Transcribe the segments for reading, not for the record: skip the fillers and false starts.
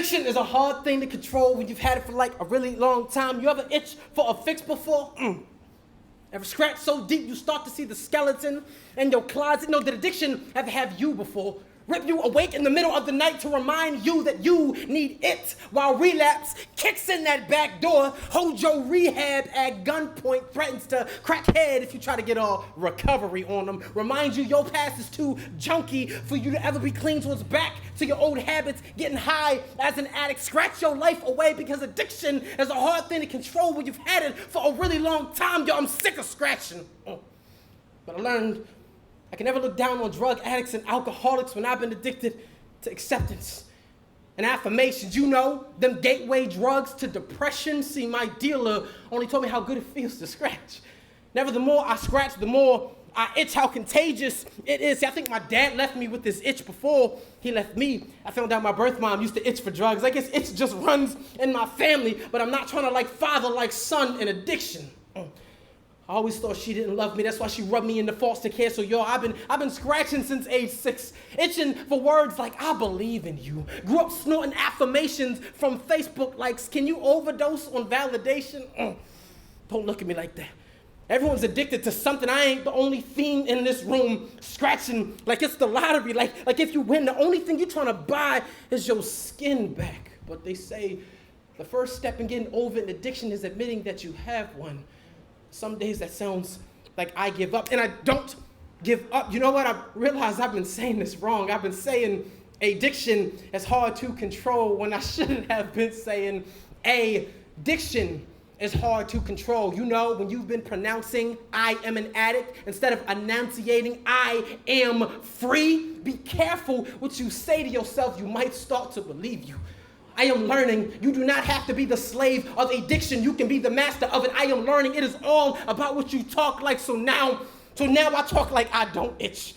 Addiction is a hard thing to control when you've had it for like a really long time. You ever itch for a fix before? Ever scratch so deep you start to see the skeleton in your closet? No, did addiction ever have you before? Rip you awake in the middle of the night to remind you that you need it, while relapse kicks in that back door, hold your rehab at gunpoint, threatens to crack head if you try to get all recovery on them, remind you your past is too junky for you to ever be clean, so it's back to your old habits, getting high as an addict, scratch your life away because addiction is a hard thing to control when you've had it for a really long time. Yo, I'm sick of scratching. But I learned I can never look down on drug addicts and alcoholics when I've been addicted to acceptance and affirmations. You know, them gateway drugs to depression. See, my dealer only told me how good it feels to scratch. Never, the more I scratch, the more I itch, how contagious it is. See, I think my dad left me with this itch before he left me. I found out my birth mom used to itch for drugs. I guess itch just runs in my family, but I'm not trying to like father, like son in addiction. I always thought she didn't love me. That's why she rubbed me into foster care. So yo, I've been scratching since age 6, itching for words like I believe in you. Grew up snorting affirmations from Facebook likes. Can you overdose on validation? Don't look at me like that. Everyone's addicted to something. I ain't the only fiend in this room scratching like it's the lottery. Like if you win, the only thing you're trying to buy is your skin back. But they say the first step in getting over an addiction is admitting that you have one. Some days that sounds like I give up, and I don't give up. You know what? I realized I've been saying this wrong. I've been saying addiction is hard to control when I shouldn't have been saying addiction is hard to control. You know, when you've been pronouncing I am an addict instead of enunciating I am free, be careful what you say to yourself. You might start to believe you. I am learning you do not have to be the slave of addiction. You can be the master of it. I am learning it is all about what you talk like. So now I talk like I don't itch.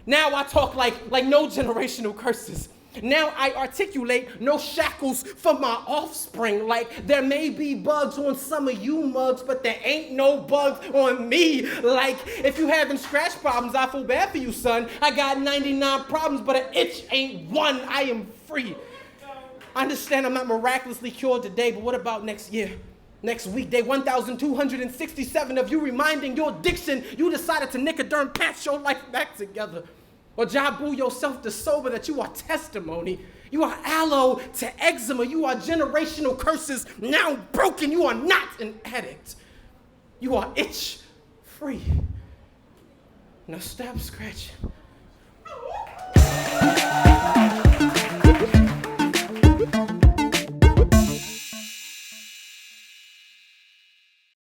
Now I talk like no generational curses. Now I articulate no shackles for my offspring. Like there may be bugs on some of you mugs, but there ain't no bugs on me. Like if you having scratch problems, I feel bad for you, son. I got 99 problems, but an itch ain't one. I am free. I understand I'm not miraculously cured today, but what about next year? Next week, day 1,267 of you reminding your addiction you decided to Nicoderm patch your life back together. Or jabu yourself to sober that you are testimony. You are aloe to eczema. You are generational curses now broken. You are not an addict. You are itch free. Now stop scratching.